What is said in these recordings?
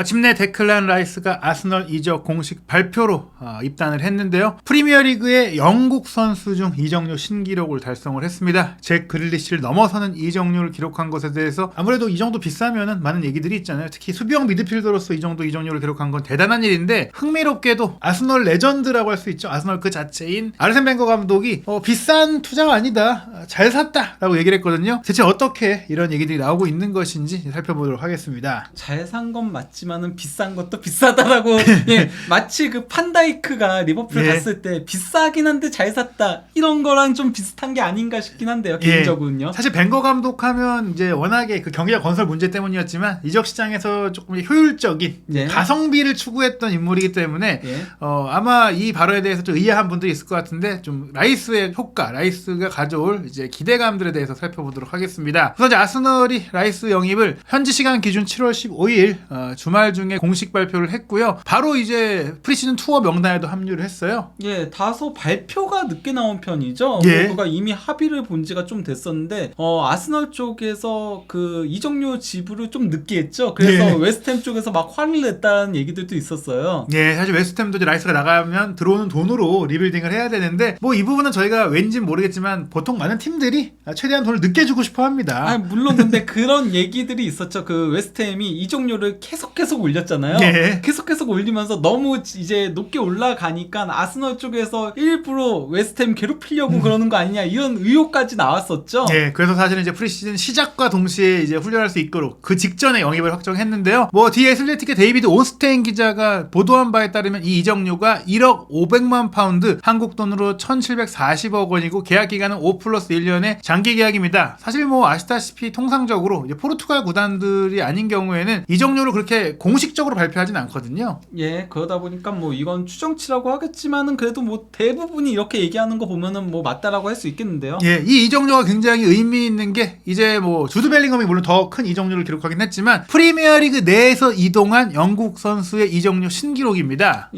마침내 데클란 라이스가 아스널 이적 공식 발표로 입단을 했는데요. 프리미어리그의 영국 선수 중 이적료 신기록을 달성을 했습니다. 잭 그릴리시를 넘어서는 이적료를 기록한 것에 대해서 아무래도 이 정도 비싸면은 많은 얘기들이 있잖아요. 특히 수비형 미드필더로서 이 정도 이적료를 기록한 건 대단한 일인데, 흥미롭게도 아스널 레전드라고 할 수 있죠. 아스널 그 자체인 아르센 벵거 감독이 비싼 투자가 아니다, 잘 샀다 라고 얘기를 했거든요. 대체 어떻게 이런 얘기들이 나오고 있는 것인지 살펴보도록 하겠습니다. 잘 산 건 맞지만은 비싼 것도 비싸다라고 예, 마치 그 판다이크가 리버풀 갔을 때 비싸긴 한데 잘 샀다 이런 거랑 좀 비슷한 게 아닌가 싶긴 한데요, 개인적으로는요. 사실 벵거 감독하면 이제 워낙에 그 경기와 건설 문제 때문이었지만 이적 시장에서 조금 효율적인 가성비를 추구했던 인물이기 때문에 아마 이 발언에 대해서 좀 의아한 분들이 있을 것 같은데, 좀 라이스의 효과, 라이스가 가져올 이제 기대감들에 대해서 살펴보도록 하겠습니다. 우선 이제 아스널이 라이스 영입을 현지 시간 기준 7월 15일 주말 중에 공식 발표를 했고요. 바로 이제 프리시즌 투어 명단에도 합류를 했어요. 예, 다소 발표가 늦게 나온 편이죠. 그가 이미 합의를 본 지가 좀 됐었는데 아스널 쪽에서 그 이적료 지불을 좀 늦게 했죠. 그래서 웨스트햄 쪽에서 막 화를 냈다는 얘기들도 있었어요. 사실 웨스트햄도 이제 라이스가 나가면 들어오는 돈으로 리빌딩을 해야 되는데, 뭐 이 부분은 저희가 왠지는 모르겠지만 보통 많은 팀들이 최대한 돈을 늦게 주고 싶어 합니다. 물론 근데 그런 얘기들이 있었죠. 그 웨스트햄이 이적료를 계속 올렸잖아요. 계속 올리면서 너무 이제 높게 올라가니까 아스널 쪽에서 일부러 웨스트햄 괴롭히려고 그러는 거 아니냐, 이런 의혹까지 나왔었죠. 그래서 사실은 이제 프리시즌 시작과 동시에 이제 훈련할 수 있도록 그 직전에 영입을 확정했는데요. 뭐 뒤에 슬래틱의 데이비드 온스테인 기자가 보도한 바에 따르면 이 이적료가 1억 500만 파운드, 한국 돈으로 1740억 원이고 계약 기간은 5+1년의 장기 계약입니다. 사실 뭐 아시다시피 통상적으로 이제 포르투갈 구단들이 아닌 경우에는 이적료를 그렇게 공식적으로 발표하진 않거든요. 그러다 보니까 뭐 이건 추정치라고 하겠지만은 그래도 뭐 대부분이 이렇게 얘기하는 거 보면은 뭐 맞다라고 할 수 있겠는데요. 이 이적료가 굉장히 의미 있는 게, 이제 뭐 주드 벨링엄이 물론 더 큰 이적료를 기록하긴 했지만 프리미어리그 내에서 이동한 영국 선수의 이적료 신기록입니다.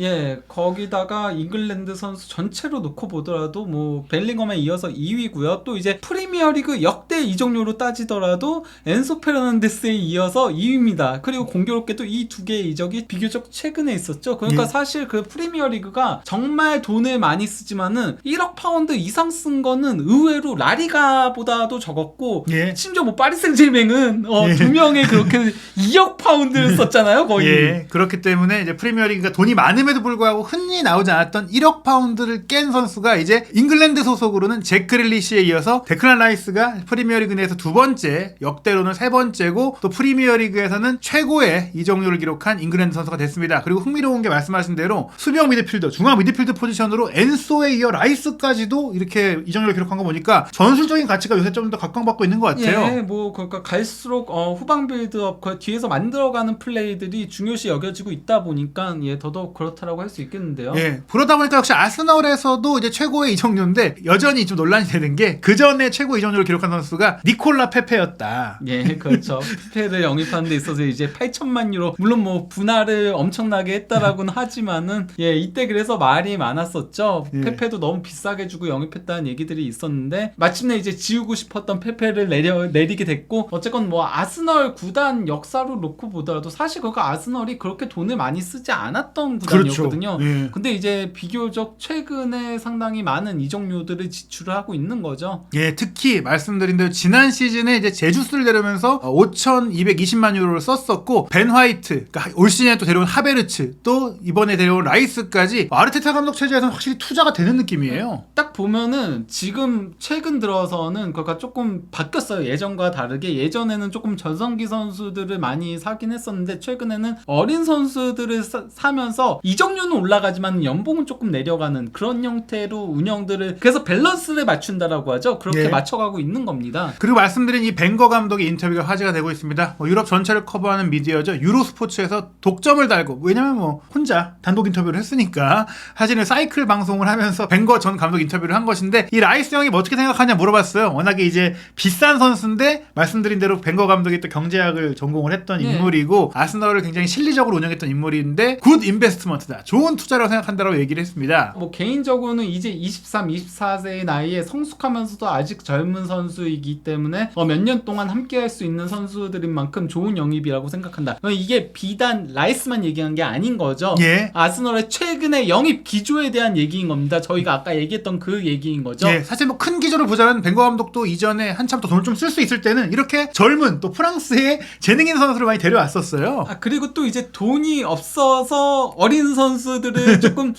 거기다가 잉글랜드 선수 전체로 놓고 보더라도 뭐 벨링엄에 이어서 2위고요. 또 이제 프리미어리그 역대 이적료로 따지더라도 엔소 페르난데스에 이어서 2위입니다. 그리고 공교롭게도 이 두 개의 이적이 비교적 최근에 있었죠. 그러니까 사실 그 프리미어리그가 정말 돈을 많이 쓰지만은 1억 파운드 이상 쓴 거는 의외로 라리가보다도 적었고, 심지어 뭐 파리 생제르맹은 두 명에 그렇게 2억 파운드를 썼잖아요, 거의. 그렇기 때문에 이제 프리미어리그가 돈이 많음에도 불구하고 흔히 나오지 않았던 1억 파운드를 깬 선수가 이제 잉글랜드 소속으로는 잭 그릴리시에 이어서 데클란 라이스가 프리미어리그 내에서 두 번째, 역대로는 세 번째고, 또 프리미어리그에서는 최고의 이적료를 기록한 잉글랜드 선수가 됐습니다. 그리고 흥미로운 게 말씀하신 대로 수비형 미드필더, 중앙 미드필더 포지션으로 엔소에 이어 라이스까지도 이렇게 이적료를 기록한 거 보니까 전술적인 가치가 요새 좀 더 각광받고 있는 것 같아요. 그러니까 갈수록 후방 빌드업, 그 뒤에서 만들어가는 플레이들이 중요시 여겨지고 있다 보니까 더더욱 그렇다라고 할 수 있겠는데요. 그러다 보니까 역시 아스널에서도 이제 최고의 이적료인데, 여전히 좀 논란이 되는 게 그 전에 최고 이적료를 기록한 선수가 니콜라 페페였다. 그렇죠. 페페를 영입하는 데 있어서 이제 8천만 유로, 물론 뭐 분할을 엄청나게 했다라고는 하지만은 이때 그래서 말이 많았었죠. 페페도 너무 비싸게 주고 영입했다는 얘기들이 있었는데, 마침내 이제 지우고 싶었던 페페를 내리게 됐고, 어쨌건 뭐 아스널 구단 역사로 놓고 보더라도 사실 그거 아스널이 그렇게 돈을 많이 쓰지 않았던 구단이었거든요. 근데 이제 비교적 최근에 상당히 많은 이적료들을 지출을 하고 있는 거죠. 특히 말씀드린 대로 지난 시즌에 이제 제주스를 데려오면서 5,220만 유로를 썼었고, 벤 화이트, 그러니까 올 시즌에 또 데려온 하베르츠, 또 이번에 데려온 라이스까지 아르테타 감독 체제에서는 확실히 투자가 되는 느낌이에요. 딱 보면은 지금 최근 들어서는 그러니까 조금 바뀌었어요. 예전과 다르게 예전에는 조금 전성기 선수들을 많이 사긴 했었는데, 최근에는 어린 선수들을 사면서 이적료는 올라가지만 연봉은 조금 내려가는 그런 형태로 운영들을, 그래서 밸런스를 맞춘다라고 하죠. 그렇게 맞춰가고 있는 겁니다. 그리고 말씀드린 이 벵거 감독의 인터뷰가 화제가 되고 있습니다. 유럽 전체를 커버하는 미디어죠. 유로스포츠에서 독점을 달고, 왜냐면 뭐 혼자 단독 인터뷰를 했으니까 사실은 사이클 방송을 하면서 벵거 전 감독 인터뷰를 한 것인데, 이 라이스 형이 뭐 어떻게 생각하냐 물어봤어요. 워낙에 이제 비싼 선수인데 말씀드린 대로 벵거 감독이 또 경제학을 전공을 했던 인물이고 아스널을 굉장히 실리적으로 운영했던 인물인데 굿 인베스트먼트다, 좋은 투자라고 생각한다라고 얘기를 했습니다. 뭐 개인적으로는 이제 23, 24세의 나이에 성숙하면서도 아직 젊은 선수이기 때문에 몇 년 동안 함께 할 수 있는 선수들인 만큼 좋은 영입이라고 생각한다. 이게 이게 비단 라이스만 얘기한 게 아닌 거죠. 예. 아스널의 최근의 영입 기조에 대한 얘기인 겁니다. 저희가 아까 얘기했던 그 얘기인 거죠. 예, 사실 뭐 큰 기조를 보자면 벵거 감독도 이전에 한참 더 돈을 좀 쓸 수 있을 때는 이렇게 젊은 또 프랑스의 재능 있는 선수를 많이 데려왔었어요. 그리고 또 이제 돈이 없어서 어린 선수들을 조금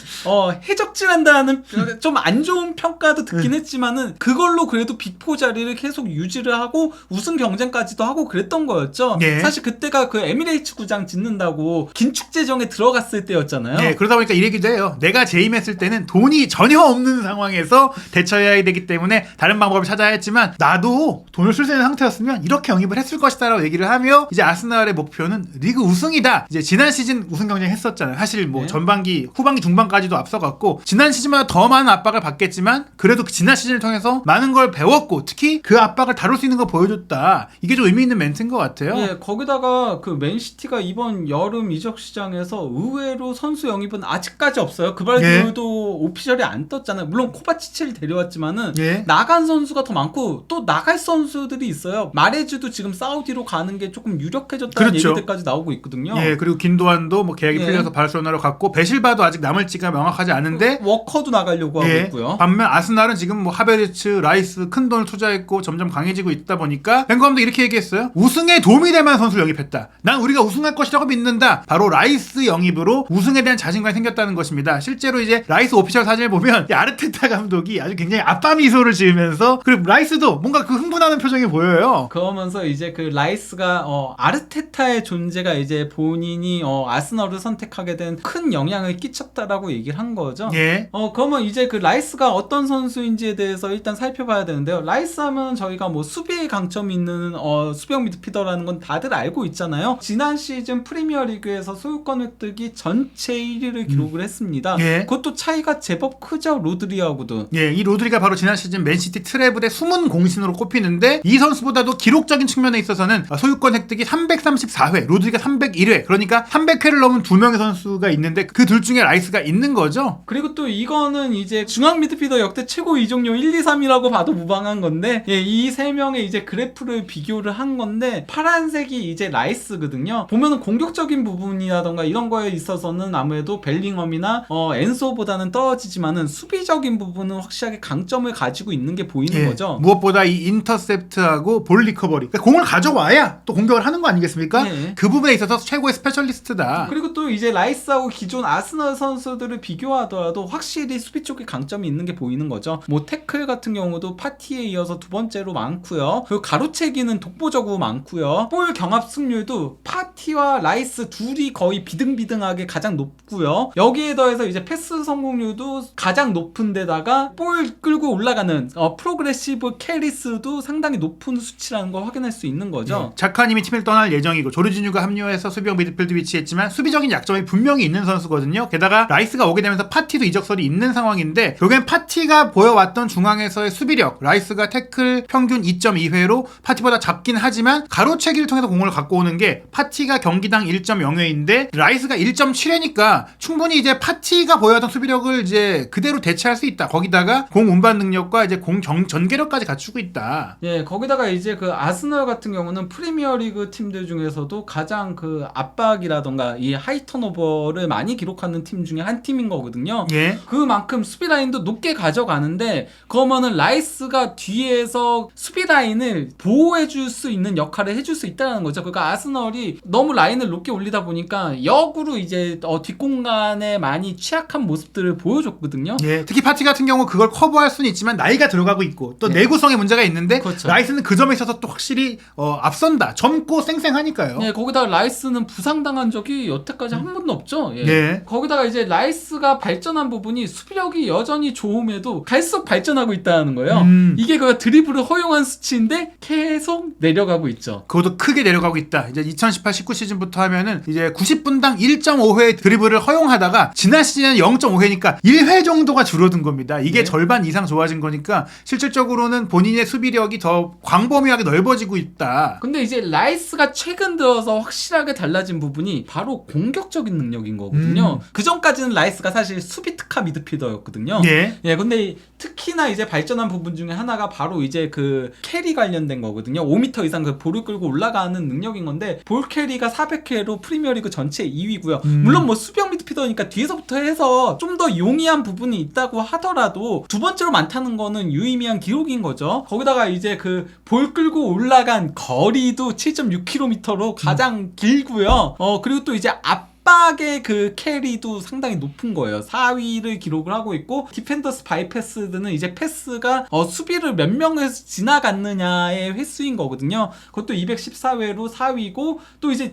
해적질한다는 좀 안 좋은 평가도 듣긴 했지만은 그걸로 그래도 빅4 자리를 계속 유지를 하고 우승 경쟁까지도 하고 그랬던 거였죠. 예. 사실 그때가 그 에미레이츠 구장 짓는다고 긴축 재정에 들어갔을 때였잖아요. 예, 그러다 보니까 이 얘기도 해요. 내가 재임했을 때는 돈이 전혀 없는 상황에서 대처해야 되기 때문에 다른 방법을 찾아야 했지만 나도 돈을 쓸 수 있는 상태였으면 이렇게 영입을 했을 것이다 라고 얘기를 하며 이제 아스날의 목표는 리그 우승이다. 이제 지난 시즌 우승 경쟁 했었잖아요. 사실 뭐 네. 전반기, 후반기, 중반까지도 앞서갔고 지난 시즌마다 더 많은 압박을 받겠지만 그래도 그 지난 시즌을 통해서 많은 걸 배웠고 특히 그 압박을 다룰 수 있는 걸 보여줬다. 이게 좀 의미 있는 멘트인 것 같아요. 예, 거기다가 그 맨시티가 이번 여름 이적 시장에서 의외로 선수 영입은 아직까지 없어요. 그발디올도 오피셜이 안 떴잖아요. 물론 코바치치를 데려왔지만은 예. 나간 선수가 더 많고 또 나갈 선수들이 있어요. 마레즈도 지금 사우디로 가는 게 조금 유력해졌다는 그렇죠. 얘기들까지 나오고 있거든요. 예, 그리고 긴도안도 뭐 계약이 예. 풀려서 바르셀로나로 갔고 베실바도 아직 남을지가 명확하지 않은데 워커도 나가려고 하고 예. 있고요. 반면 아스날은 지금 뭐 하베르츠, 라이스 큰 돈을 투자했고 점점 강해지고 있다 보니까 벵거 감독 이렇게 얘기했어요. 우승에 도움이 될 만한 선수를 영입했다. 난 우리가 우승할 것이라고 믿는다. 바로 라이스 영입으로 우승에 대한 자신감이 생겼다는 것입니다. 실제로 이제 라이스 오피셜 사진을 보면 이 아르테타 감독이 아주 굉장히 아빠 미소를 지으면서 그리고 라이스도 뭔가 그 흥분하는 표정이 보여요. 그러면서 이제 그 라이스가 아르테타의 존재가 이제 본인이 아스널을 선택하게 된 큰 영향을 끼쳤다라고 얘기를 한 거죠. 예. 그러면 이제 그 라이스가 어떤 선수인지에 대해서 일단 살펴봐야 되는데요. 라이스 하면 저희가 뭐 수비에 강점이 있는 수비형 미드필더라는 건 다들 알고 있잖아요. 지난 시즌 프리미어리그에서 소유권 획득이 전체 1위를 기록을 했습니다. 예. 그것도 차이가 제법 크죠. 로드리하고도. 예, 이 로드리가 바로 지난 시즌 맨시티 트래블의 숨은 공신으로 꼽히는데 이 선수보다도 기록적인 측면에 있어서는 소유권 획득이 334회, 로드리가 301회, 그러니까 300회를 넘은 두 명의 선수가 있는데 그 둘 중에 라이스가 있는 거죠. 그리고 또 이거는 이제 중앙 미드필더 역대 최고 이적료 1, 2, 3이라고 봐도 무방한 건데 이 세 명의 이제 그래프를 비교를 한 건데 파란색이 이제 라이스거든요. 보면은 공격적인 부분이라던가 이런 거에 있어서는 아무래도 벨링엄이나 엔소보다는 떨어지지만은 수비적인 부분은 확실하게 강점을 가지고 있는 게 보이는 예, 거죠. 무엇보다 이 인터셉트하고 볼 리커버리, 그러니까 공을 가져와야 또 공격을 하는 거 아니겠습니까? 예. 그 부분에 있어서 최고의 스페셜리스트다. 그리고 또 이제 라이스하고 기존 아스널 선수들을 비교하더라도 확실히 수비 쪽에 강점이 있는 게 보이는 거죠. 뭐 태클 같은 경우도 파티에 이어서 두 번째로 많고요. 그리고 가로채기는 독보적으로 많고요. 볼 경합 승률도 파티와 라이스 둘이 거의 비등비등하게 가장 높고요. 여기에 더해서 이제 패스 성공률도 가장 높은 데다가 볼 끌고 올라가는 프로그레시브 캐리스도 상당히 높은 수치라는 걸 확인할 수 있는 거죠. 자카님이 팀을 떠날 예정이고 조르지뉴가 합류해서 수비형 미드필드 위치했지만 수비적인 약점이 분명히 있는 선수거든요. 게다가 라이스가 오게 되면서 파티도 이적설이 있는 상황인데 결국엔 파티가 보여왔던 중앙에서의 수비력, 라이스가 태클 평균 2.2회로 파티보다 작긴 하지만 가로채기를 통해서 공을 갖고 오는 게 파티가 경기당 1.0회인데 라이스가 1.7회니까 충분히 이제 파티가 보여왔던 수비력을 이제 그대로 대체할 수 있다. 거기다가 공 운반 능력과 이제 공 전개력까지 갖추고 있다. 예, 거기다가 이제 그 아스널 같은 경우는 프리미어리그 팀들 중에서도 가장 그 압박이라던가 이 하이 턴오버를 많이 기록하는 팀 중에 한 팀인 거거든요. 예. 그만큼 수비 라인도 높게 가져가는데 그러면은 라이스가 뒤에서 수비 라인을 보호해줄 수 있는 역할을 해줄 수 있다는 거죠. 그러니까 아스널이 너무 라인을 높게 올리다 보니까 역으로 이제 뒷공간에 많이 취약한 모습들을 보여줬거든요. 예, 특히 파티 같은 경우 그걸 커버할 수는 있지만 나이가 들어가고 있고 또 예. 내구성에 문제가 있는데 그렇죠. 라이스는 그 점에 있어서 또 확실히 앞선다. 젊고 쌩쌩하니까요. 네, 거기다가 라이스는 부상당한 적이 여태까지 한 번도 없죠. 예. 네. 거기다가 이제 라이스가 발전한 부분이 수비력이 여전히 좋음에도 갈수록 발전하고 있다는 거예요. 이게 그 드리블을 허용한 수치인데 계속 내려가고 있죠. 그것도 크게 내려가고 있다. 이제 2018-19 시즌부터 하면은 이제 90분당 1.5회 드리블을 허용하다가 지난 시즌은 0.5회니까 1회 정도가 줄어든 겁니다. 이게 네. 절반 이상 좋아진 거니까 실질적으로는 본인의 수비력이 더 광범위하게 넓어지고 있다. 근데 이제 라이스가 최근 들어서 확실하게 달라진 부분이 바로 공격적인 능력인 거거든요. 그 전까지는 라이스가 사실 수비 특화 미드필더였거든요. 예. 예, 근데 특히나 이제 발전한 부분 중에 하나가 바로 이제 그 캐리 관련된 거거든요. 5m 이상 그 볼을 끌고 올라가는 능력인 건데 볼 캐리 FPL이가 400회로 프리미어리그 전체 2위고요. 물론 뭐 수비형 미드필더니까 뒤에서부터 해서 좀 더 용이한 부분이 있다고 하더라도 두 번째로 많다는 거는 유의미한 기록인 거죠. 거기다가 이제 그 볼 끌고 올라간 거리도 7.6km로 가장 길고요. 그리고 또 이제 압박의 그 캐리도 상당히 높은 거예요. 4위를 기록을 하고 있고, 디펜더스 바이 패스드는 이제 패스가 수비를 몇 명에서 지나갔느냐의 횟수인 거거든요. 그것도 214회로 4위고, 또 이제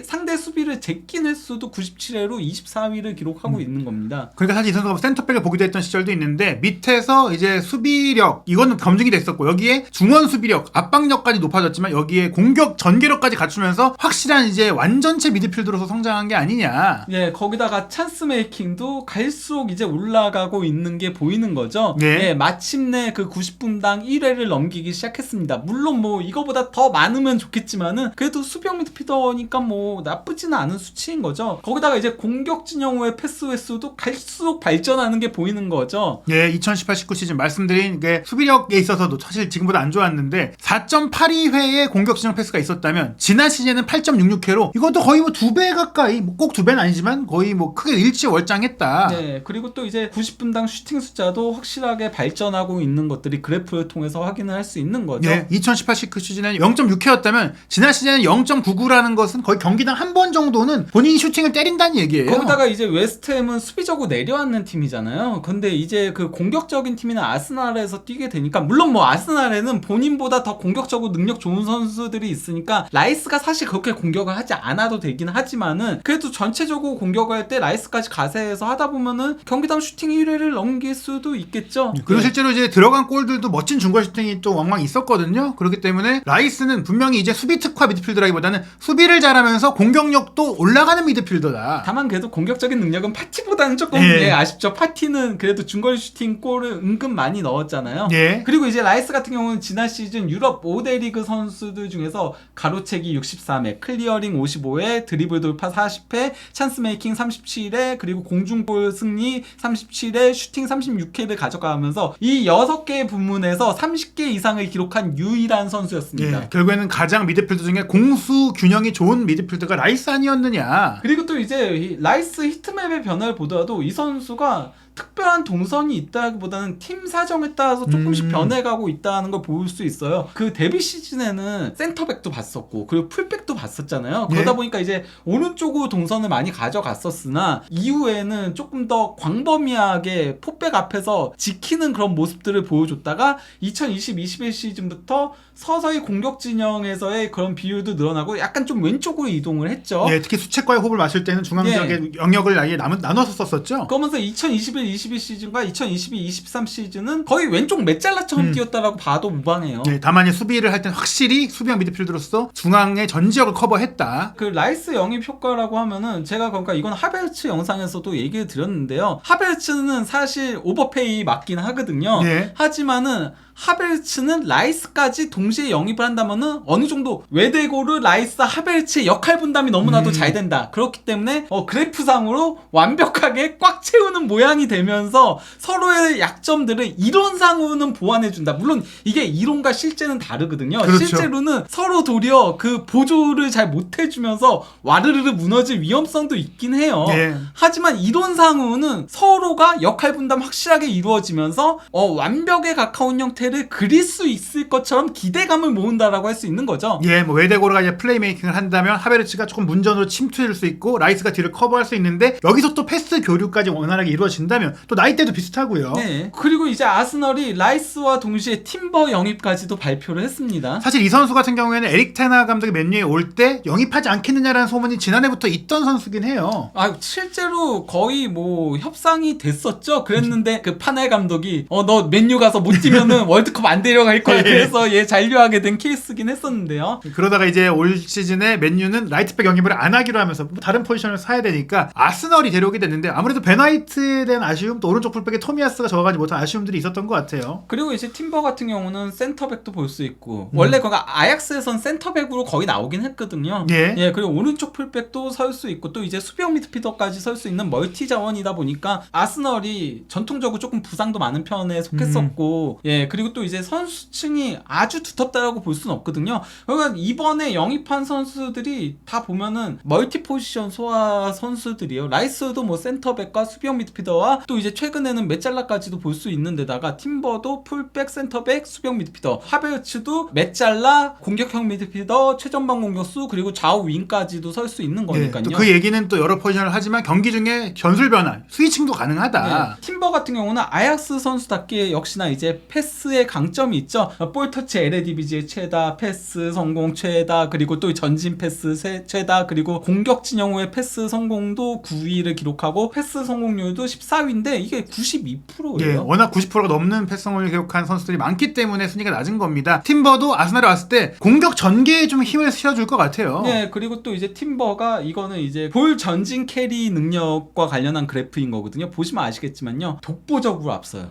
상대 수비를 제낀 횟수도 97회로 24위를 기록하고 있는 겁니다. 그러니까 사실 이 선수가 센터백을 보기도 했던 시절도 있는데, 밑에서 이제 수비력 이거는 검증이 됐었고, 여기에 중원 수비력, 압박력까지 높아졌지만 여기에 공격 전개력까지 갖추면서 확실한 이제 완전체 미드필더로서 성장한 게 아니냐. 예, 거기다가 찬스 메이킹도 갈수록 이제 올라가고 있는 게 보이는 거죠. 네. 예, 마침내 그 90분당 1회를 넘기기 시작했습니다. 물론 뭐 이거보다 더 많으면 좋겠지만은 그래도 수비형 미드필더니까 뭐 나쁘지는 않은 수치인 거죠. 거기다가 이제 공격 진영 후의 패스 횟수도 갈수록 발전하는 게 보이는 거죠. 예, 2018-19 시즌 말씀드린 게 수비력에 있어서도 사실 지금보다 안 좋았는데 4.82회의 공격 진영 패스가 있었다면 지난 시즌은 8.66회로 이것도 거의 뭐 2배 가까이, 뭐 꼭 2배는 아니지만 거의 뭐 크게 일치월장했다. 네, 그리고 또 이제 90분당 슈팅 숫자도 확실하게 발전하고 있는 것들이 그래프를 통해서 확인을 할 수 있는 거죠. 네, 2018-19 시즌은 0.6회였다면 지난 시즌은 0.99라는 것은 거의 경기당 한 번 정도는 본인이 슈팅을 때린다는 얘기예요. 거기다가 이제 웨스트햄은 수비적으로 내려앉는 팀이잖아요. 근데 이제 그 공격적인 팀이나 아스날에서 뛰게 되니까, 물론 뭐 아스날에는 본인보다 더 공격적으로 능력 좋은 선수들이 있으니까 라이스가 사실 그렇게 공격을 하지 않아도 되긴 하지만은, 그래도 전체적으로 공격을 할 때 라이스까지 가세해서 하다 보면은 경기당 슈팅 1회를 넘길 수도 있겠죠. 그리고 실제로 이제 들어간 골들도 멋진 중거리 슈팅이 또 왕왕 있었거든요. 그렇기 때문에 라이스는 분명히 이제 수비 특화 미드필더라기보다는 수비를 잘하면서 공격력도 올라가는 미드필더다. 다만 그래도 공격적인 능력은 파티보다는 조금 예. 아쉽죠. 파티는 그래도 중거리 슈팅 골을 은근 많이 넣었잖아요. 예. 그리고 이제 라이스 같은 경우는 지난 시즌 유럽 5대 리그 선수들 중에서 가로채기 63회, 클리어링 55회, 드리블 돌파 40회, 찬스 메이킹 37회, 그리고 공중볼 승리 37회, 슈팅 36회를 가져가면서 이 6개의 부문에서 30개 이상을 기록한 유일한 선수였습니다. 예. 결국에는 가장 미드필더 중에 공수 균형이 좋은 미드필더가 라이스 아니었느냐. 그리고 또 이제 이 라이스 히트맵의 변화를 보더라도 이 선수가 특별한 동선이 있다기보다는 팀 사정에 따라서 조금씩 변해가고 있다는 걸 볼 수 있어요. 그 데뷔 시즌에는 센터백도 봤었고 그리고 풀백도 봤었잖아요. 예. 그러다 보니까 이제 오른쪽으로 동선을 많이 가져갔었으나 이후에는 조금 더 광범위하게 포백 앞에서 지키는 그런 모습들을 보여줬다가 2020-21 시즌부터 서서히 공격 진영에서의 그런 비율도 늘어나고 약간 좀 왼쪽으로 이동을 했죠. 예, 특히 수채과의 호흡을 마실 때는 중앙 지역의 영역을 아예 나눠서 썼었죠. 그러면서 2021-22 시즌과 2022-23 시즌은 거의 왼쪽 메짤라처럼 뛰었다라고 봐도 무방해요. 예, 다만 수비를 할 때는 확실히 수비형 미드필더로서 중앙의 전 지역을 커버했다. 그 라이스 영입 효과라고 하면은 제가 그러니까 이건 하베르츠 영상에서도 얘기를 드렸는데요. 하베르츠는 사실 오버페이 맞긴 하거든요. 예. 하지만은 하베르츠는 라이스까지 동시에 영입을 한다면은 어느 정도 웨데고르, 라이스, 하베르츠의 역할 분담이 너무나도 잘 된다. 그렇기 때문에 그래프상으로 완벽하게 꽉 채우는 모양이 되면서 서로의 약점들을 이론상으로는 보완해준다. 물론 이게 이론과 실제는 다르거든요. 그렇죠. 실제로는 서로 도리어 그 보조를 잘 못해주면서 와르르르 무너질 위험성도 있긴 해요. 예. 하지만 이론상으로는 서로가 역할 분담 확실하게 이루어지면서 완벽에 가까운 형태를 그릴 수 있을 것처럼 기대감을 모은다라고 할 수 있는 거죠. 예, 뭐 웨데고르가 이제 플레이메이킹을 한다면 하베르츠가 조금 문전으로 침투할 수 있고 라이스가 뒤를 커버할 수 있는데 여기서 또 패스 교류까지 원활하게 이루어진다면 또 나이대도 비슷하고요. 네. 그리고 이제 아스널이 라이스와 동시에 팀버 영입까지도 발표를 했습니다. 사실 이 선수 같은 경우에는 에릭 테나 감독이 맨유에 올 때 영입하지 않겠느냐라는 소문이 지난해부터 있던 선수긴 해요. 실제로 거의 뭐 협상이 됐었죠. 그랬는데 그 파넬 감독이 너 맨유 가서 못 뛰면은 월드컵 안 데려갈 거야. 그래서 잔류하게 된 케이스긴 했었는데요. 그러다가 이제 올 시즌에 맨유는 라이트백 영입을 안 하기로 하면서 뭐 다른 포지션을 사야 되니까 아스널이 데려오게 됐는데 아무래도 벤 화이트에 대한 아쉬움, 또 오른쪽 풀백에 토미아스가 적어가지 못한 아쉬움들이 있었던 것 같아요. 그리고 이제 팀버 같은 경우는 센터백도 볼 수 있고 원래 거가 아약스에선 센터백으로 거의 나오긴 했거든요. 예. 그리고 오른쪽 풀백도 설 수 있고 또 이제 수비형 미드필더까지 설 수 있는 멀티 자원이다 보니까 아스널이 전통적으로 조금 부상도 많은 편에 속했었고 그리고 그리고 또 이제 선수층이 아주 두텁다라고 볼 수는 없거든요. 그러니까 이번에 영입한 선수들이 다 보면은 멀티 포지션 소화 선수들이에요. 라이스도 뭐 센터백과 수비형 미드필더와 또 이제 최근에는 메짤라까지도 볼 수 있는 데다가 팀버도 풀백, 센터백, 수비형 미드필더, 하베르츠도 메짤라, 공격형 미드필더, 최전방 공격수, 그리고 좌우 윙까지도 설 수 있는 거니까요. 또 그 얘기는 또 여러 포지션을 하지만 경기 중에 전술 변화, 스위칭도 가능하다. 팀버 같은 경우는 아약스 선수답게 역시나 이제 패스의 강점이 있죠. 볼 터치 LADBG의 최다, 패스 성공 최다, 그리고 또 전진 패스 최다, 그리고 공격 진영 후의 패스 성공도 9위를 기록하고 패스 성공률도 14위인데 이게 92%예요. 워낙 90%가 넘는 패스 성공을 기록한 선수들이 많기 때문에 순위가 낮은 겁니다. 팀버도 아스날에 왔을 때 공격 전개에 좀 힘을 실어줄 것 같아요. 네, 그리고 또 이제 팀버가 이거는 이제 볼 전진 캐리 능력과 관련한 그래프인 거거든요. 보시면 아시겠지만요, 독보적으로 앞서요.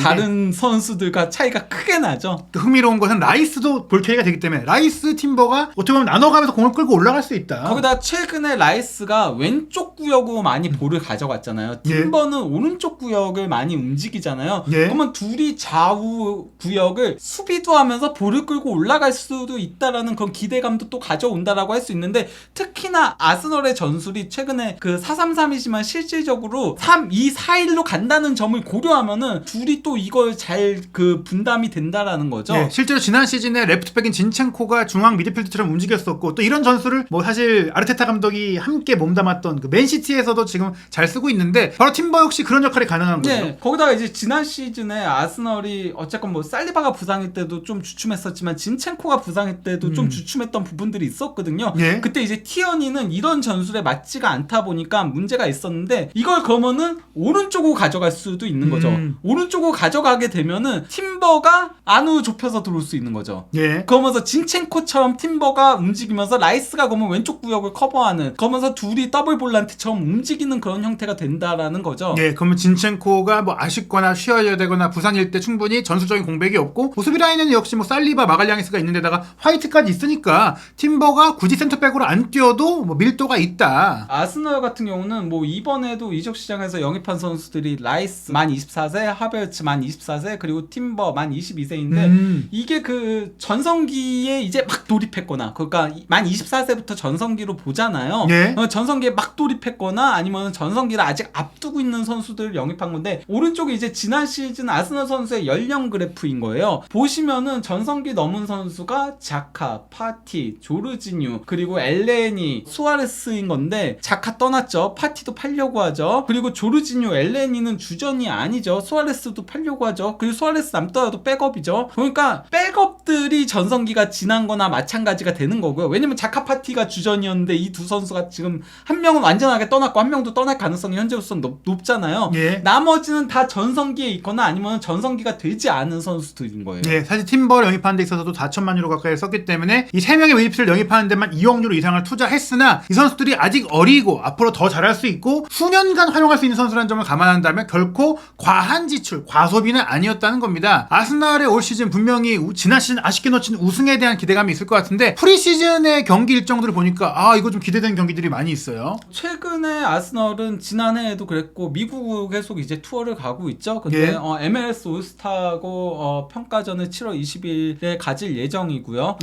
다른 선수들과 차이가 크게 나죠. 흥미로운 것은 라이스도 볼캐리가 되기 때문에 라이스, 팀버가 어떻게 보면 나눠가면서 공을 끌고 올라갈 수 있다. 거기다 최근에 라이스가 왼쪽 구역으로 많이 볼을 가져갔잖아요. 팀버는 오른쪽 구역을 많이 움직이잖아요. 그러면 둘이 좌우 구역을 수비도 하면서 볼을 끌고 올라갈 수도 있다라는 그런 기대감도 또 가져온다라고 할 수 있는데, 특히나 아스널의 전술이 최근에 그 4-3-3이지만 실질적으로 3-2-4-1로 간다는 점을 고려하면은 둘이 또 이걸 잘 그 분담이 된다라는 거죠. 실제로 지난 시즌에 레프트백인 진첸코가 중앙 미드필드처럼 움직였었고, 또 이런 전술을 뭐 사실 아르테타 감독이 함께 몸담았던 그 맨시티에서도 지금 잘 쓰고 있는데, 바로 팀버 역시 그런 역할이 가능한 거죠. 거기다가 이제 지난 시즌에 아스널이 어쨌건 뭐 살리바가 부상일 때도 좀 주춤했었지만 진첸코가 부상일 때도 좀 주춤했던 부분들이 있었거든요. 그때 이제 티어니는 이런 전술에 맞지가 않다 보니까 문제가 있었는데, 이걸 그러면은 오른쪽으로 가져갈 수도 있는 거죠. 오른쪽으로 가져가게 되면은 팀버가 안으로 좁혀서 들어올 수 있는 거죠. 그러면서 진첸코처럼 팀버가 움직이면서 라이스가 그러면 왼쪽 구역을 커버하는, 그러면서 둘이 더블 볼란트처럼 움직이는 그런 형태가 된다라는 거죠. 그러면 진첸코가 뭐 아쉽거나 쉬어야 되거나 부상일 때 충분히 전술적인 공백이 없고, 수비 라인에는 역시 뭐 살리바, 마갈량이스가 있는데다가 화이트까지 있으니까 팀버가 굳이 센터백으로 안 뛰어도 뭐 밀도가 있다. 아스널 같은 경우는 뭐 이번에도 이적 시장에서 영입한 선수들이 라이스 만 24세, 하베르츠 만 24세, 그리고 팀버 만 22세인데 이게 그 전성기에 이제 막 돌입했거나, 그러니까 만 24세부터 전성기로 보잖아요. 전성기에 막 돌입했거나 아니면 전성기를 아직 앞두고 있는 선수들을 영입한 건데, 오른쪽에 이제 지난 시즌 아스널 선수의 연령 그래프인 거예요. 보시면은 전성기 넘은 선수가 자카, 파티, 조르지뉴, 그리고 엘레니, 수아레스인 건데, 자카 떠났죠. 파티도 팔려고 하죠. 그리고 조르지뉴, 엘레니는 주전이 아니죠. 수아레스도 팔려고 하죠. 그리고 수아레스 남더라도 백업이죠. 그러니까 백업들이 전성기가 지난 거나 마찬가지가 되는 거고요. 왜냐면 자카, 파티가 주전이었는데 이 두 선수가 지금 한 명은 완전하게 떠났고 한 명도 떠날 가능성이 현재로서는 높잖아요. 나머지는 다 전성기에 있거나 아니면 전성기가 되지 않은 선수들인 거예요. 사실 팀버를 영입하는 데 있어서도 4천만 유로 가까이 썼기 때문에 이 3명의 미드필더를 영입하는 데만 2억 유로 이상을 투자했으나, 이 선수들이 아직 어리고 앞으로 더 잘할 수 있고 수년간 활용할 수 있는 선수라는 점을 감안한다면 결코 과한 지출, 과소비는 아니었다는 겁니다. 아스날의 올 시즌 분명히 지난 시즌 아쉽게 놓친 우승에 대한 기대감이 있을 것 같은데, 프리시즌의 경기 일정들을 보니까 이거 좀 기대되는 경기들이 많이 있어요. 최근에 아스널은 지난해에도 그랬고 미국 계속 이제 투어를 가고 있죠. 근데 MLS 올스타고 평가전을 7월 20일에 가질 예정이고요.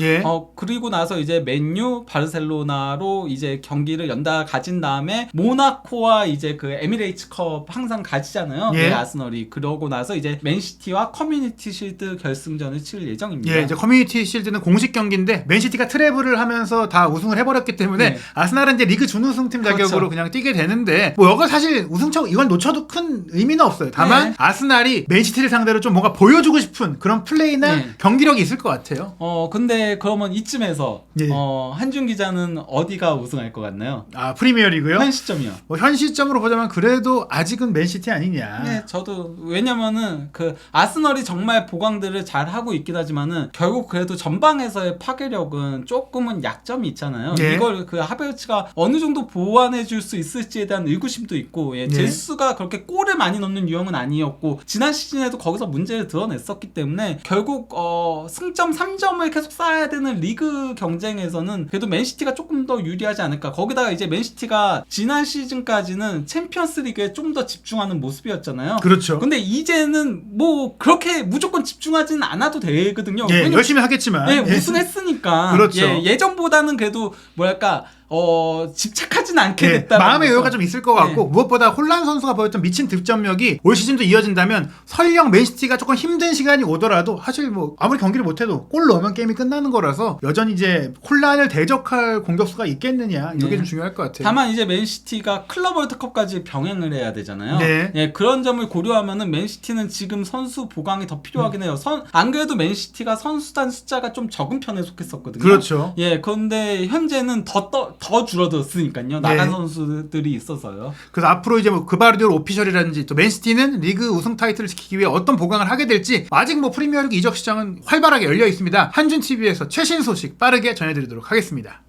그리고 나서 이제 맨유, 바르셀로나로 이제 경기를 연달아 가진 다음에 모나코와 이제 그 에미레이츠컵 항상 가지잖아요. 아스널이. 그러고 나서 이제 맨시티와 커뮤니티 실드 결승전을 치를 예정입니다. 이제 커뮤니티 실드는 공식 경기인데 맨시티가 트래블을 하면서 다 우승을 해버렸기 때문에 아스날은 이제 리그 준우승팀 자격으로 그냥 뛰게 되는데, 뭐 이거 사실 우승차 이건 놓쳐도 큰 의미는 없어요. 다만 아스날이 맨시티를 상대로 좀 뭔가 보여주고 싶은 그런 플레이나 경기력이 있을 것 같아요. 근데 그러면 이쯤에서 한준 기자는 어디가 우승할 것 같나요? 프리미어리그요? 현 시점이요. 현 시점으로 보자면 그래도 아직은 맨시티 아니냐. 저도. 왜냐면은 그 아스널이 정말 보강들을 잘 하고 있긴 하지만은 결국 그래도 전방에서의 파괴력은 조금은 약점이 있잖아요. 이걸 그 하베르츠가 어느 정도 보완해 줄 수 있을지에 대한 의구심도 있고, 제수가 그렇게 골을 많이 넣는 유형은 아니었고 지난 시즌에도 거기서 문제를 드러냈었기 때문에 결국 승점 3점을 계속 쌓아야 되는 리그 경쟁에서는 그래도 맨시티가 조금 더 유리하지 않을까. 거기다가 이제 맨시티가 지난 시즌까지는 챔피언스 리그에 좀 더 집중하는 모습이었잖아요. 그렇죠. 근데 이제는 뭐 그렇게 무조건 집중하지는 않아도 되거든요. 예, 왜냐면 열심히 하겠지만 예, 예. 우승했으니까. 그렇죠. 예전보다는 그래도 뭐랄까 집착하지는 않게 예, 됐다. 마음의 여유가 좀 있을 것 같고 무엇보다 홀란 선수가 보였던 미친 득점력이 올 시즌도 이어진다면 설령 맨시티가 조금 힘든 시간이 오더라도 사실 뭐 아무리 경기를 못해도 골 넣으면 게임이 끝나는 거라서 여전히 이제 홀란을 대적할 공격수가 있겠느냐 이게 네. 좀 중요할 것 같아요. 다만 이제 맨시티가 클럽 월드컵까지 병행을 해야 되잖아요. 네. 예, 그런 점을 고려하면은 맨시티는 지금 선수 보강이 더 필요하긴 해요. 안 그래도 맨시티가 선수단 숫자가 좀 적은 편에 속했었거든요. 그렇죠. 예, 그런데 현재는 더 줄어들었으니까요. 나간 선수들이 있어서요. 그래서 앞으로 이제 뭐 그바르디올 오피셜이라든지 또 맨시티는 리그 우승 타이틀을 지키기 위해 어떤 보강을 하게 될지 아직 뭐 프리미어리그 이적 시장은 활발하게 열려 있습니다. 한준 TV에서 최신 소식 빠르게 전해드리도록 하겠습니다.